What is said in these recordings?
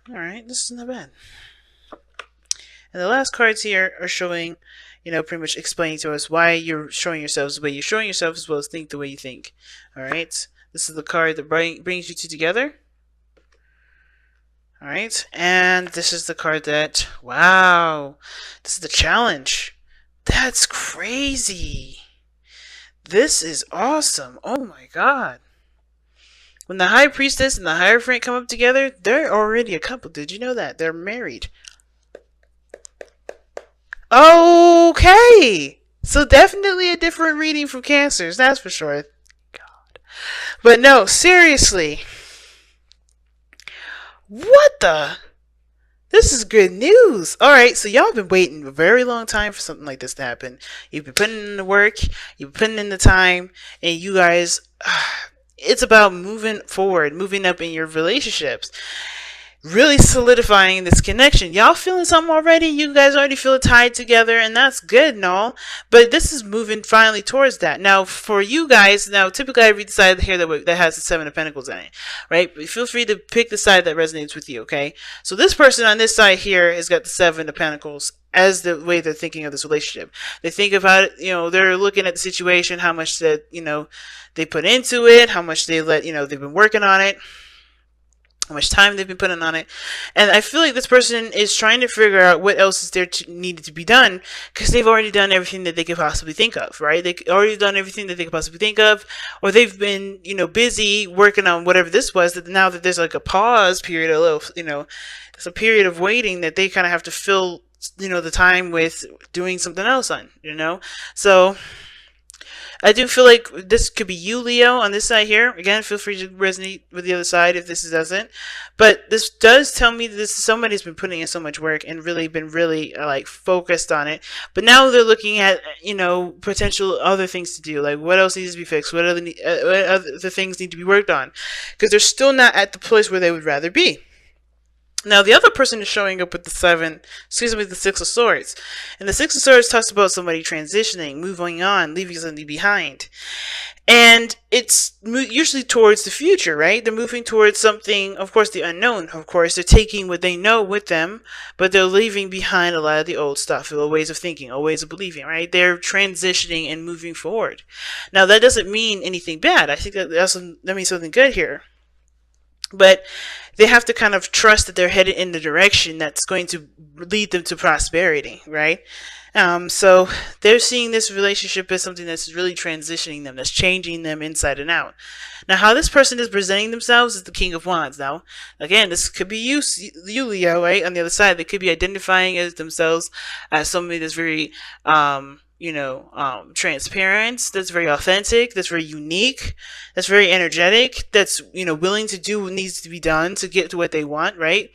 Alright, this is not bad. And the last cards here are showing, pretty much explaining to us why you're showing yourselves the way you're showing yourself, as well as think the way you think. Alright, this is the card that brings you two together. Alright, and this is the card that, wow, this is the challenge. That's crazy. This is awesome. Oh my god. When the High Priestess and the Hierophant come up together, they're already a couple. Did you know that? They're married. Okay. So definitely a different reading from Cancers, that's for sure. God. But no, seriously. What the? This is good news. Alright, so y'all been waiting a very long time for something like this to happen. You've been putting in the work, you've been putting in the time, and you guys, it's about moving forward, moving up in your relationships. Really solidifying this connection. Y'all feeling something already? You guys already feel tied together, and that's good and all. But this is moving finally towards that. Now, for you guys, typically I read the side here that has the Seven of Pentacles in it, right? But feel free to pick the side that resonates with you, okay? So this person on this side here has got the Seven of Pentacles as the way they're thinking of this relationship. They think about it, they're looking at the situation, how much that, they put into it, how much they let, they've been working on it, how much time they've been putting on it. And I feel like this person is trying to figure out what else is there needed to be done, because they've already done everything that they could possibly think of, right? They've already done everything that they could possibly think of, or they've been, busy working on whatever this was, that now that there's like a pause period, a little, it's a period of waiting that they kind of have to fill, the time with doing something else on, So I do feel like this could be you, Leo, on this side here. Again, feel free to resonate with the other side if this doesn't. But this does tell me that this is somebody who's been putting in so much work and really been like focused on it. But now they're looking at, potential other things to do. Like what else needs to be fixed? What other things need to be worked on? Because they're still not at the place where they would rather be. Now, the other person is showing up with the the Six of Swords. And the Six of Swords talks about somebody transitioning, moving on, leaving something behind. And it's usually towards the future, right? They're moving towards something, of course, the unknown. Of course, they're taking what they know with them, but they're leaving behind a lot of the old stuff, the ways of thinking, old ways of believing, right? They're transitioning and moving forward. Now, that doesn't mean anything bad. I think that means something good here. But they have to kind of trust that they're headed in the direction that's going to lead them to prosperity, right? So they're seeing this relationship as something that's really transitioning them, that's changing them inside and out. Now, how this person is presenting themselves is the King of Wands. Now, again, this could be you, Leo, right? On the other side, they could be identifying as themselves as somebody that's very, transparent, that's very authentic, that's very unique, that's very energetic, that's, willing to do what needs to be done to get to what they want, right?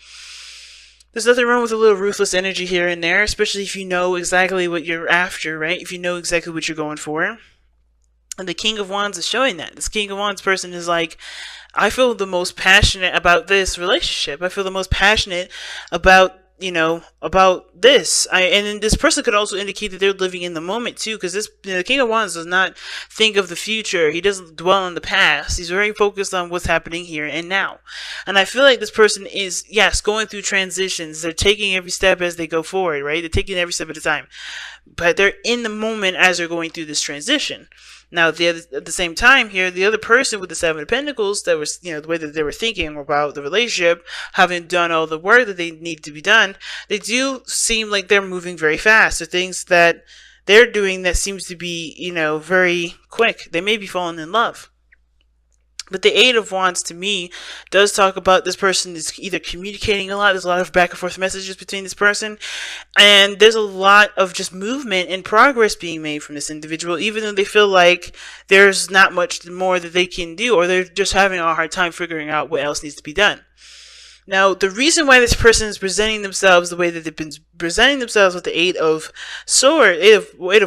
There's nothing wrong with a little ruthless energy here and there, especially if you know exactly what you're after, right? If you know exactly what you're going for. And the King of Wands is showing that. This King of Wands person is like, I feel the most passionate about this relationship. I feel the most passionate about about this. And then this person could also indicate that they're living in the moment too, because this the King of Wands does not think of the future. He doesn't dwell on the past. He's very focused on what's happening here and now. And I feel like this person is, yes, going through transitions. They're taking every step as they go forward, right? They're taking every step at a time. But they're in the moment as they're going through this transition. Now, at the same time here, the other person with the Seven of Pentacles, that was, the way that they were thinking about the relationship, having done all the work that they need to be done, they do seem like they're moving very fast. The things that they're doing that seems to be, very quick. They may be falling in love. But the Eight of Wands, to me, does talk about this person is either communicating a lot. There's a lot of back and forth messages between this person. And there's a lot of just movement and progress being made from this individual, even though they feel like there's not much more that they can do, or they're just having a hard time figuring out what else needs to be done. Now, the reason why this person is presenting themselves the way that they've been presenting themselves with the eight of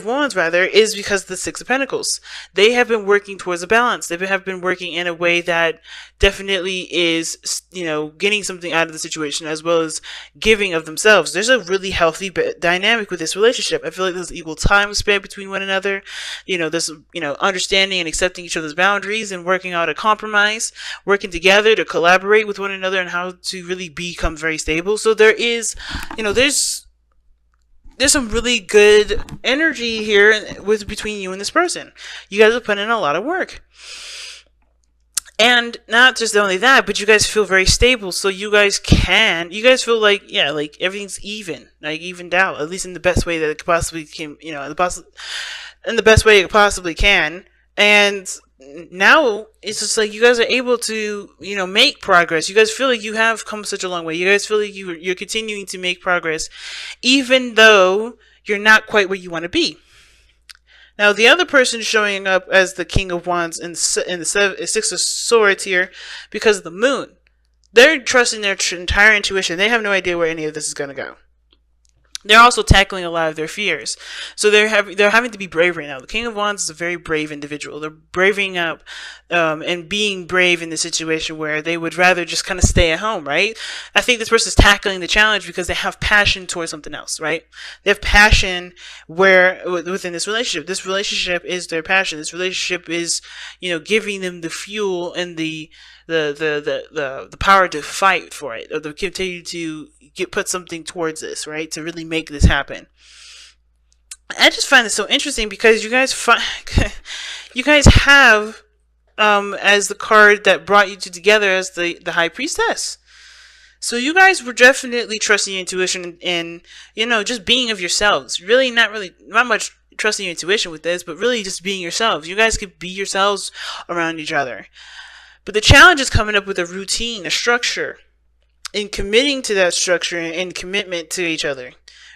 wands rather, is because of the Six of Pentacles. They have been working towards a balance. They have been working in a way that definitely is, getting something out of the situation as well as giving of themselves. There's a really healthy dynamic with this relationship. I feel like there's equal time spent between one another. There's, understanding and accepting each other's boundaries and working out a compromise, working together to collaborate with one another and how to really become very stable. So there is, there's some really good energy here between you and this person. You guys have put in a lot of work. And not just only that, but you guys feel very stable. So you guys feel like, like everything's evened out, at least in the best way that it possibly can, in the best way it possibly can. And now it's just like you guys are able to, make progress. You guys feel like you have come such a long way. You guys feel like you're continuing to make progress, even though you're not quite where you want to be. Now, the other person showing up as the King of Wands in the Six of Swords here because of the Moon. They're trusting their entire intuition. They have no idea where any of this is going to go. They're also tackling a lot of their fears. So they're having to be brave right now. The King of Wands is a very brave individual. They're braving up and being brave in the situation where they would rather just kind of stay at home, right? I think this person is tackling the challenge because they have passion towards something else, right? They have passion within this relationship. This relationship is their passion. This relationship is, giving them the fuel and the power to fight for it, or to continue to put something towards this, right? To really make this happen. I just find it so interesting because you guys have as the card that brought you two together as the High Priestess. So you guys were definitely trusting your intuition and, just being of yourselves. Not much trusting your intuition with this, but really just being yourselves. You guys could be yourselves around each other. But the challenge is coming up with a routine, a structure, and committing to that structure and commitment to each other,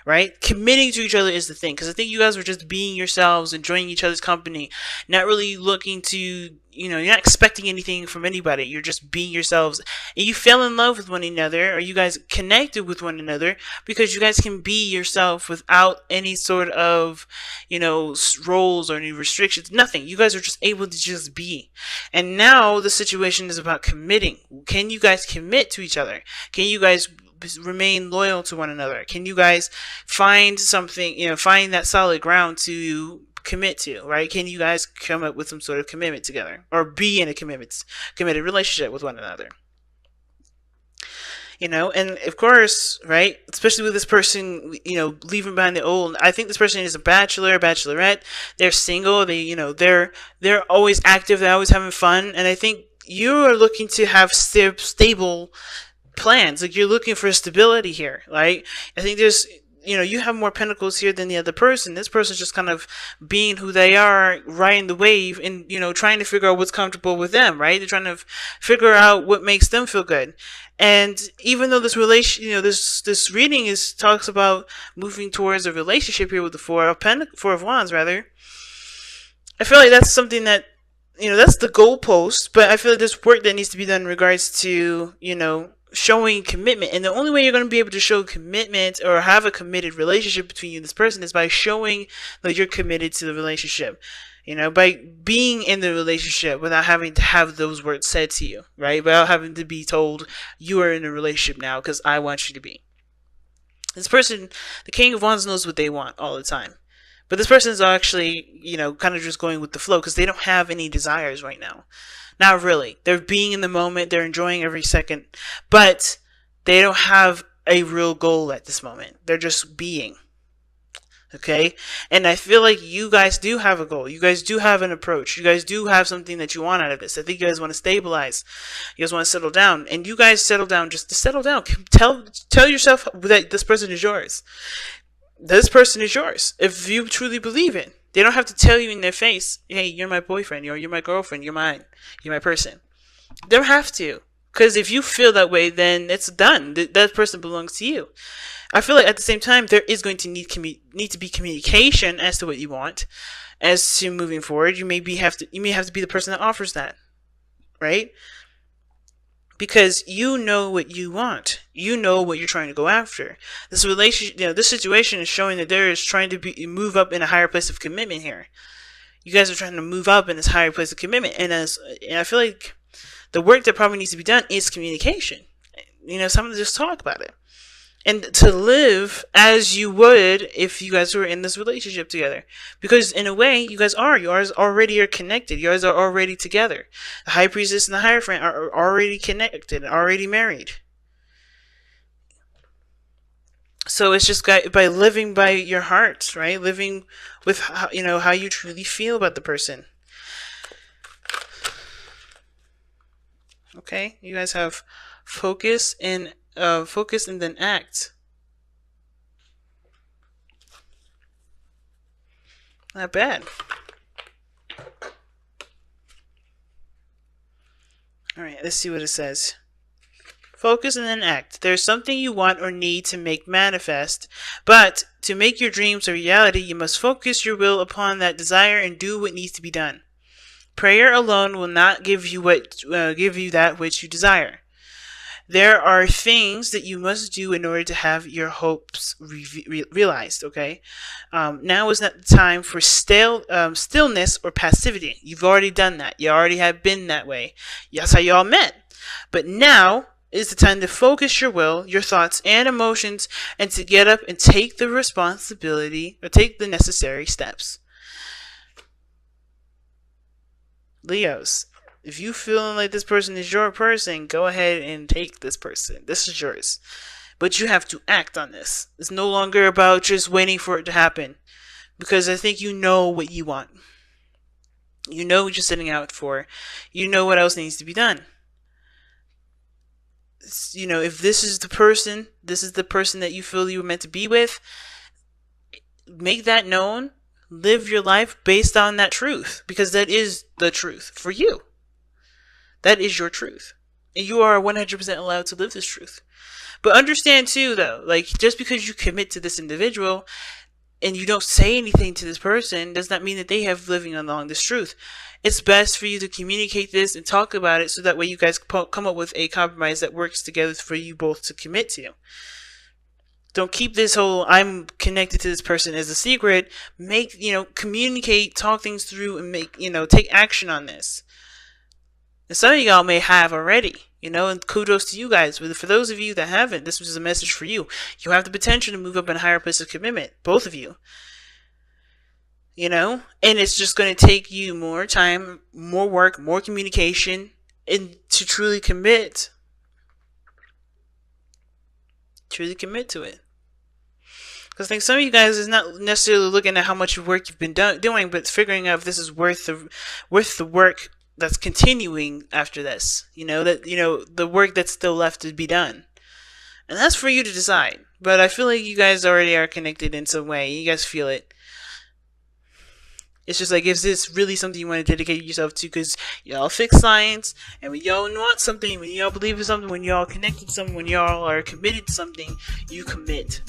right? Committing to each other is the thing, because I think you guys were just being yourselves, enjoying each other's company, not really looking to, you're not expecting anything from anybody. You're just being yourselves, and you fell in love with one another, or you guys connected with one another because you guys can be yourself without any sort of, roles or any restrictions, nothing. You guys are just able to just be. And now the situation is about committing. Can you guys commit to each other? Can you guys remain loyal to one another? Can you guys find something, find that solid ground to commit to, right? Can you guys come up with some sort of commitment together, or be in a committed relationship with one another? And of course, right, especially with this person, leaving behind the old, I think this person is a bachelor, bachelorette. They're single. They're always active. They're always having fun. And I think you are looking to have stable plans. Like, you're looking for stability here, right? I think there's, you have more pentacles here than the other person. This person's just kind of being who they are, riding the wave, and, trying to figure out what's comfortable with them, right? They're trying to figure out what makes them feel good. And even though this this reading talks about moving towards a relationship here with the Four of Wands, rather, I feel like that's something that, that's the goalpost, but I feel like there's work that needs to be done in regards to, showing commitment. And the only way you're going to be able to show commitment or have a committed relationship between you and this person is by showing that you're committed to the relationship, by being in the relationship without having to have those words said to you, right? Without having to be told you are in a relationship now because I want you to be. This person, the King of Wands, knows what they want all the time. But this person is actually, kind of just going with the flow because they don't have any desires right now. Not really. They're being in the moment. They're enjoying every second. But they don't have a real goal at this moment. They're just being. Okay? And I feel like you guys do have a goal. You guys do have an approach. You guys do have something that you want out of this. I think you guys want to stabilize. You guys want to settle down. And you guys settle down just to settle down. Tell yourself that this person is yours. This person is yours. If you truly believe it. They don't have to tell you in their face, hey, you're my boyfriend, or you're my girlfriend, you're mine, you're my person. They don't have to. Because if you feel that way, then it's done. That person belongs to you. I feel like at the same time, there is going to need to be communication as to what you want. As to moving forward, you may have to be the person that offers that. Right? because you know what you want. You know what you're trying to go after. This relationship, this situation is showing that there is trying to move up in a higher place of commitment here. You guys are trying to move up in this higher place of commitment, and I feel like the work that probably needs to be done is communication. Someone just talk about it. And to live as you would if you guys were in this relationship together. Because in a way, you guys already are connected. You guys are already together. The high priestess and the hierophant are already connected, already married. So it's just by living by your heart, right? Living with how you truly feel about the person. Okay, you guys have focus and then act. Not bad. Alright, let's see what it says. Focus and then act. There's something you want or need to make manifest, but to make your dreams a reality, you must focus your will upon that desire and do what needs to be done. Prayer alone will not give you that which you desire. There are things that you must do in order to have your hopes realized, okay? Now is not the time for stillness or passivity. You've already done that. You already have been that way. That's how y'all met. But now is the time to focus your will, your thoughts, and emotions, and to get up and take the responsibility, or take the necessary steps. Leos, if you feel like this person is your person, go ahead and take this person. This is yours. But you have to act on this. It's no longer about just waiting for it to happen. Because I think you know what you want. You know what you're setting out for. You know what else needs to be done. If this is the person that you feel you were meant to be with, make that known. Live your life based on that truth. Because that is the truth for you. That is your truth. And you are 100% allowed to live this truth. But understand too, though, like, just because you commit to this individual and you don't say anything to this person does not mean that they have living along this truth. It's best for you to communicate this and talk about it so that way you guys come up with a compromise that works together for you both to commit to. Don't keep this whole I'm connected to this person as a secret. Communicate, talk things through, and take action on this. And some of y'all may have already, and kudos to you guys. But for those of you that haven't, this was a message for you. You have the potential to move up in a higher place of commitment, both of you. And it's just going to take you more time, more work, more communication, and to truly commit. Truly commit to it. Because I think some of you guys is not necessarily looking at how much work you've been doing, but figuring out if this is worth the work that's continuing after this. The work that's still left to be done. And that's for you to decide. But I feel like you guys already are connected in some way. You guys feel it. It's just like, is this really something you want to dedicate yourself to? Because y'all fix science, and when y'all want something, when y'all believe in something, when y'all connected to something, when y'all are committed to something, you commit.